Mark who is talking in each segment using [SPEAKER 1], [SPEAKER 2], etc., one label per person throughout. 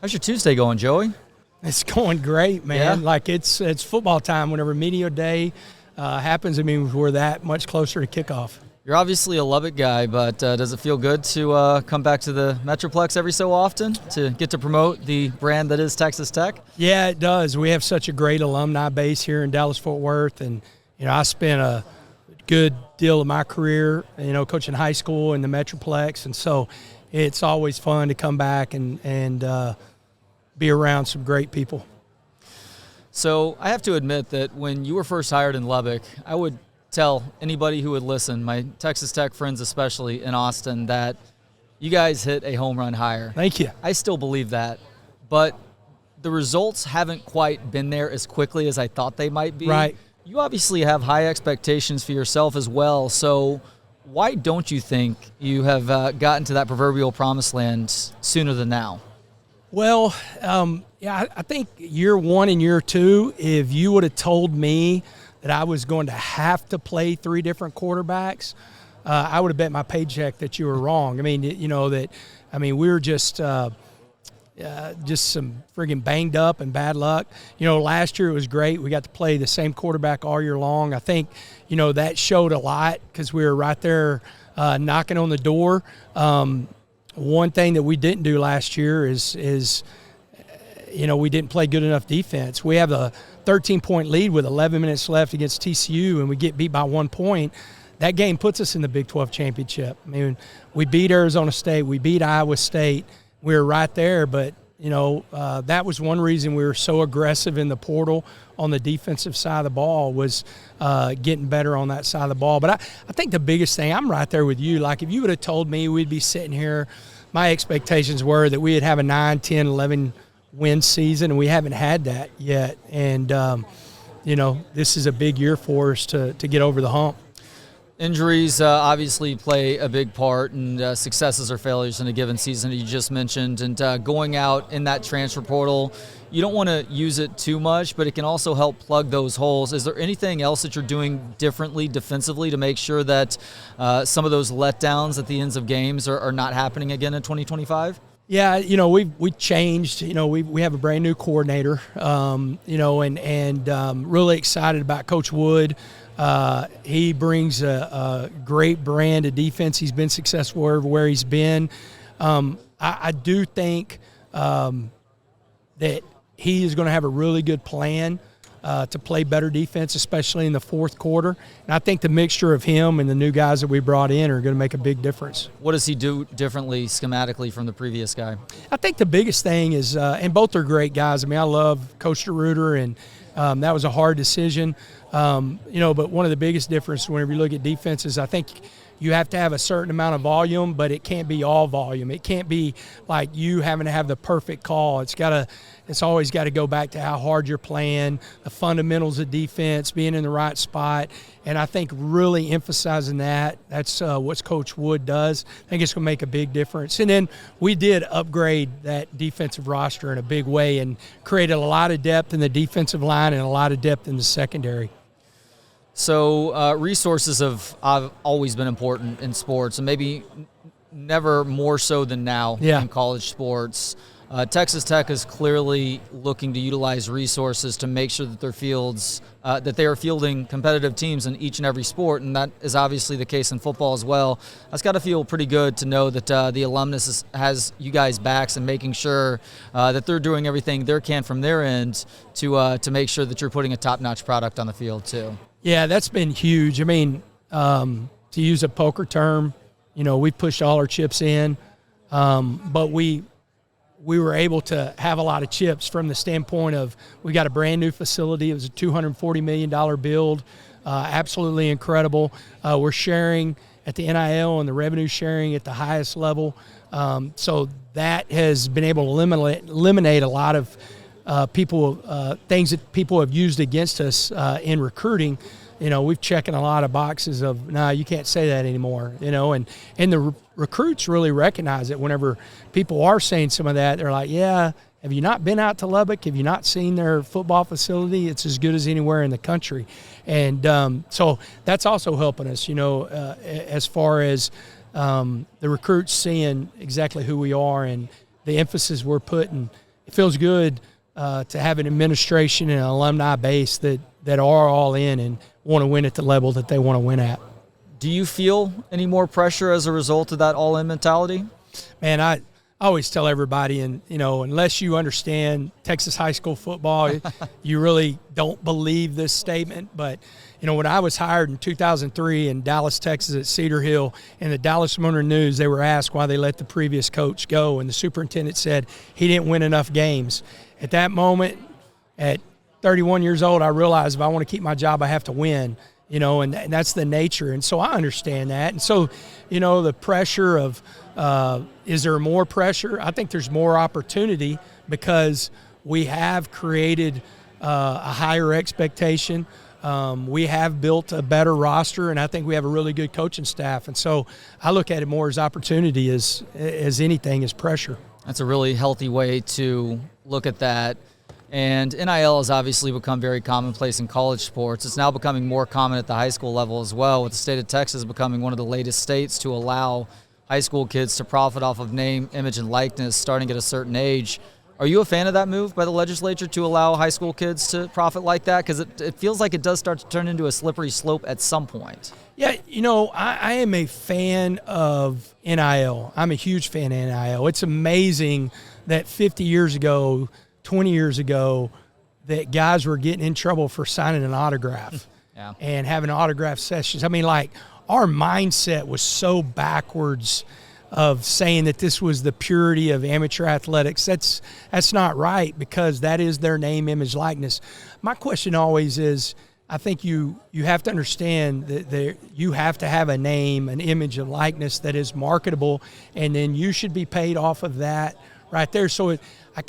[SPEAKER 1] How's your Tuesday going, Joey?
[SPEAKER 2] It's going great, man.
[SPEAKER 1] Yeah?
[SPEAKER 2] Like it's football time whenever media day happens. I mean, we're that much closer to kickoff.
[SPEAKER 1] You're obviously a Lubbock guy, but does it feel good to come back to the Metroplex every so often to get to promote the brand that is Texas Tech?
[SPEAKER 2] Yeah, it does. We have such a great alumni base here in Dallas-Fort Worth, and I spent a good deal of my career, coaching high school in the Metroplex, and so it's always fun to come back and be around some great people.
[SPEAKER 1] So I have to admit that when you were first hired in Lubbock, I would tell anybody who would listen, my Texas Tech friends especially in Austin, that you guys hit a home run hire.
[SPEAKER 2] Thank you.
[SPEAKER 1] I still believe that, but the results haven't quite been there as quickly as I thought they might be.
[SPEAKER 2] Right.
[SPEAKER 1] You obviously have high expectations for yourself as well, so why don't you think you have gotten to that proverbial promised land sooner than now?
[SPEAKER 2] Well, I think year one and year two, if you would have told me that I was going to have to play three different quarterbacks, I would have bet my paycheck that you were wrong. I mean, we were just some friggin' banged up and bad luck. Last year it was great. We got to play the same quarterback all year long. I think, that showed a lot because we were right there knocking on the door. One thing that we didn't do last year is we didn't play good enough defense. We have a 13-point lead with 11 minutes left against TCU, and we get beat by 1 point. That game puts us in the Big 12 championship. I mean, we beat Arizona State. We beat Iowa State. We were right there, but, that was one reason we were so aggressive in the portal on the defensive side of the ball was getting better on that side of the ball. But I think the biggest thing, I'm right there with you. Like, if you would have told me we'd be sitting here, my expectations were that we'd have a 9, 10, 11 win season, and we haven't had that yet. And, this is a big year for us to get over the hump.
[SPEAKER 1] Injuries obviously play a big part, and successes or failures in a given season that you just mentioned. And going out in that transfer portal, you don't want to use it too much, but it can also help plug those holes. Is there anything else that you're doing differently defensively to make sure that some of those letdowns at the ends of games are not happening again in 2025?
[SPEAKER 2] Yeah, we changed. We have a brand new coordinator. And really excited about Coach Wood. He brings a great brand of defense. He's been successful everywhere he's been. I do think that he is going to have a really good plan to play better defense, especially in the fourth quarter. And I think the mixture of him and the new guys that we brought in are going to make a big difference.
[SPEAKER 1] What does he do differently schematically from the previous guy? I
[SPEAKER 2] think the biggest thing is, and both are great guys. I mean, I love Coach DeRuiter, and that was a hard decision. But one of the biggest differences whenever you look at defenses, I think you have to have a certain amount of volume, but it can't be all volume. It can't be like you having to have the perfect call. It's always got to go back to how hard you're playing, the fundamentals of defense, being in the right spot. And I think really emphasizing that's what Coach Wood does. I think it's going to make a big difference. And then we did upgrade that defensive roster in a big way and created a lot of depth in the defensive line and a lot of depth in the secondary.
[SPEAKER 1] So resources have always been important in sports, and maybe never more so than now in college sports. Texas Tech is clearly looking to utilize resources to make sure that that they are fielding competitive teams in each and every sport, and that is obviously the case in football as well. That's got to feel pretty good to know that the alumnus has you guys' backs and making sure that they're doing everything they can from their end to make sure that you're putting a top-notch product on the field too.
[SPEAKER 2] Yeah, that's been huge. I mean, to use a poker term, we pushed all our chips in, but we were able to have a lot of chips from the standpoint of we got a brand new facility. It was a $240 million build, absolutely incredible. We're sharing at the NIL and the revenue sharing at the highest level. So that has been able to eliminate a lot of things that people have used against us in recruiting. We've checking a lot of boxes of, you can't say that anymore, and the recruits really recognize it. Whenever people are saying some of that, they're like, yeah, have you not been out to Lubbock? Have you not seen their football facility? It's as good as anywhere in the country. And so that's also helping us, as far as the recruits seeing exactly who we are and the emphasis we're putting it feels good to have an administration and an alumni base that are all in and want to win at the level that they want to win at.
[SPEAKER 1] Do you feel any more pressure as a result of that all-in mentality?
[SPEAKER 2] Man, I always tell everybody, and unless you understand Texas high school football, you really don't believe this statement. But when I was hired in 2003 in Dallas, Texas, at Cedar Hill, in the Dallas Morning News, they were asked why they let the previous coach go, and the superintendent said he didn't win enough games. At that moment, at 31 years old, I realized if I want to keep my job, I have to win. And that's the nature. And so I understand that. And so, the pressure of, is there more pressure? I think there's more opportunity because we have created a higher expectation. We have built a better roster, and I think we have a really good coaching staff. And so I look at it more as opportunity as anything, as pressure.
[SPEAKER 1] That's a really healthy way to look at that. And NIL has obviously become very commonplace in college sports. It's now becoming more common at the high school level as well, with the state of Texas becoming one of the latest states to allow high school kids to profit off of name, image, and likeness starting at a certain age. Are you a fan of that move by the legislature to allow high school kids to profit like that? Because it feels like it does start to turn into a slippery slope at some point.
[SPEAKER 2] Yeah, I am a fan of NIL. I'm a huge fan of NIL. It's amazing that 50 years ago, 20 years ago, that guys were getting in trouble for signing an autograph and having autograph sessions. I mean, our mindset was so backwards of saying that this was the purity of amateur athletics. That's not right, because that is their name, image, likeness. My question always is, I think you have to understand that you have to have a name, an image, and likeness that is marketable, and then you should be paid off of that right there. So I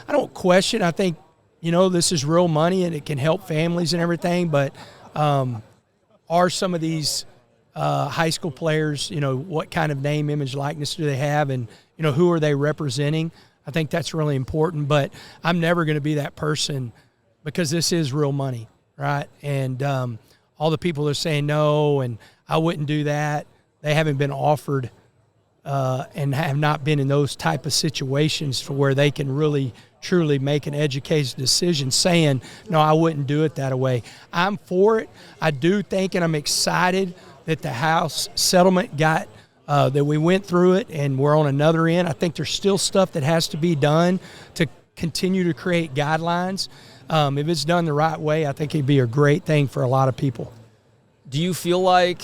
[SPEAKER 2] don't question. I think, this is real money and it can help families and everything, but are some of these high school players, what kind of name, image, likeness do they have, and, who are they representing? I think that's really important, but I'm never going to be that person, because this is real money, right? And all the people that are saying no and I wouldn't do that, they haven't been offered and have not been in those type of situations for where they can really truly make an educated decision saying, no, I wouldn't do it that way. I'm for it. I do think, and I'm excited that the House settlement got, that we went through it and we're on another end. I think there's still stuff that has to be done to continue to create guidelines. If it's done the right way, I think it'd be a great thing for a lot of people.
[SPEAKER 1] Do you feel like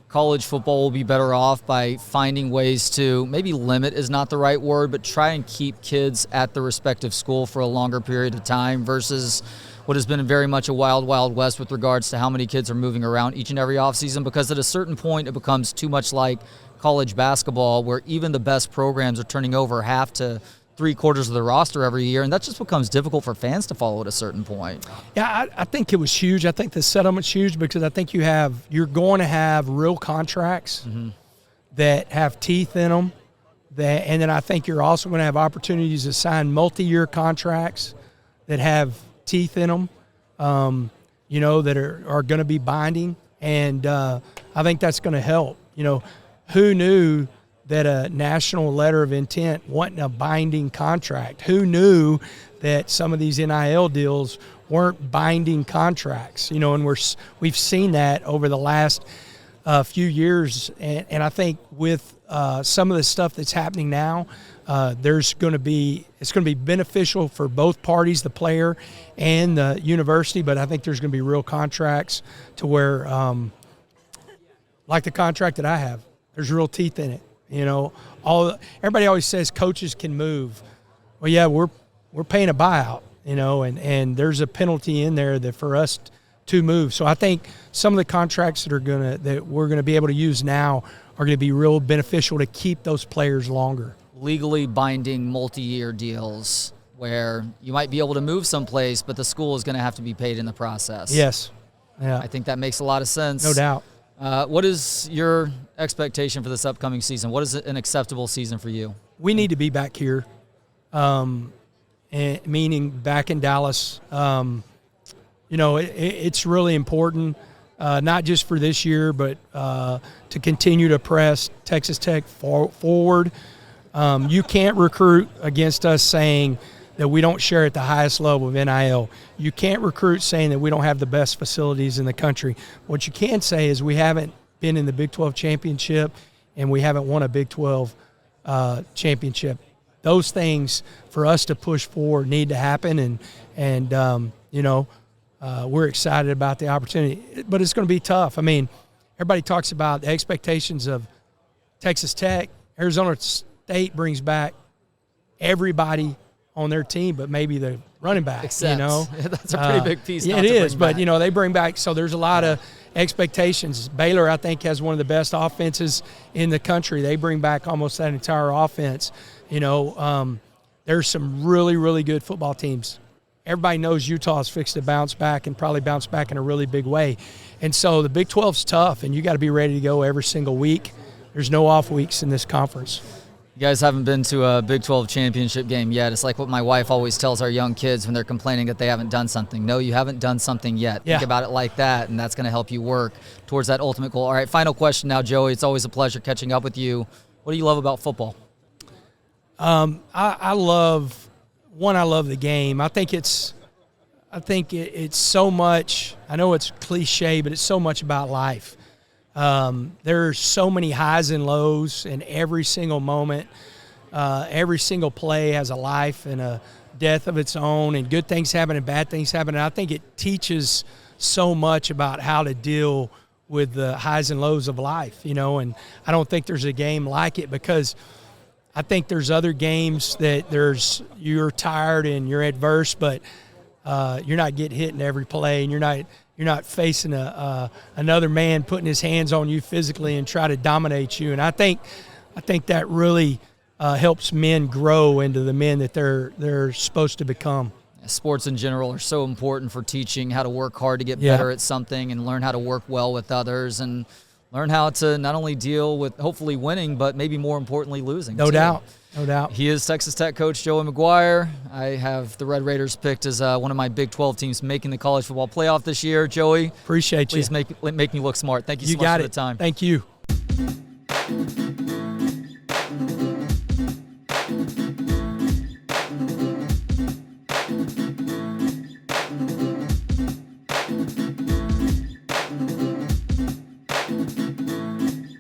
[SPEAKER 1] college football will be better off by finding ways to, maybe limit is not the right word, but try and keep kids at the respective school for a longer period of time versus what has been very much a wild, wild west with regards to how many kids are moving around each and every offseason? Because at a certain point, it becomes too much like college basketball, where even the best programs are turning over half to 3/4 of the roster every year, and that just becomes difficult for fans to follow at a certain point.
[SPEAKER 2] Yeah, I think it was huge. I think the settlement's huge because I think you're going to have real contracts that have teeth in them, and then I think you're also going to have opportunities to sign multi-year contracts that have teeth in them, that are going to be binding, and I think that's going to help. Who knew that a national letter of intent wasn't a binding contract? Who knew that some of these NIL deals weren't binding contracts? And we've seen that over the last few years, and I think with some of the stuff that's happening now, it's going to be beneficial for both parties, the player and the university. But I think there's going to be real contracts to where, like the contract that I have, there's real teeth in it. Everybody always says coaches can move. Well, yeah, we're paying a buyout, and there's a penalty in there that for us to move. So I think some of the contracts that we're gonna be able to use now are going to be real beneficial to keep those players longer.
[SPEAKER 1] Legally binding multi-year deals where you might be able to move someplace, but the school is going to have to be paid in the process.
[SPEAKER 2] Yes. Yeah.
[SPEAKER 1] I think that makes a lot of sense.
[SPEAKER 2] No doubt.
[SPEAKER 1] What is your expectation for this upcoming season? What is an acceptable season for you?
[SPEAKER 2] We need to be back here, meaning back in Dallas. It's really important, not just for this year, but to continue to press Texas Tech forward. You can't recruit against us saying that we don't share at the highest level of NIL. You can't recruit saying that we don't have the best facilities in the country. What you can say is we haven't been in the Big 12 championship and we haven't won a Big 12 championship. Those things for us to push forward need to happen, and we're excited about the opportunity. But it's going to be tough. I mean, everybody talks about the expectations of Texas Tech. Arizona State brings back everybody on their team, but maybe the running back.
[SPEAKER 1] Except, that's a pretty big piece.
[SPEAKER 2] Yeah, it is, but they bring back. So there's a lot of expectations. Baylor, I think, has one of the best offenses in the country. They bring back almost that entire offense. There's some really, really good football teams. Everybody knows Utah's fixed to bounce back and probably bounce back in a really big way. And so the Big 12's tough, and you got to be ready to go every single week. There's no off weeks in this conference.
[SPEAKER 1] You guys haven't been to a Big 12 championship game yet. It's like what my wife always tells our young kids when they're complaining that they haven't done something. No, you haven't done something yet.
[SPEAKER 2] Yeah.
[SPEAKER 1] Think about it like that, and that's going to help you work towards that ultimate goal. All right, final question now, Joey. It's always a pleasure catching up with you. What do you love about football?
[SPEAKER 2] I love the game. I think it's so much. I know it's cliche, but it's so much about life. There's so many highs and lows in every single moment. Every single play has a life and a death of its own, and good things happen and bad things happen. And I think it teaches so much about how to deal with the highs and lows of life, and I don't think there's a game like it, because I think there's other games that you're tired and you're adverse, but you're not getting hit in every play, and you're not facing another man putting his hands on you physically and try to dominate you. And I think that really helps men grow into the men that they're supposed to become.
[SPEAKER 1] Sports in general are so important for teaching how to work hard to get better at something, and learn how to work well with others, and learn how to not only deal with hopefully winning, but maybe more importantly losing.
[SPEAKER 2] No doubt.
[SPEAKER 1] He is Texas Tech coach Joey McGuire. I have the Red Raiders picked as one of my Big 12 teams making the college football playoff this year. Joey,
[SPEAKER 2] appreciate you.
[SPEAKER 1] Please make me look smart. Thank you so much for the time.
[SPEAKER 2] Thank you.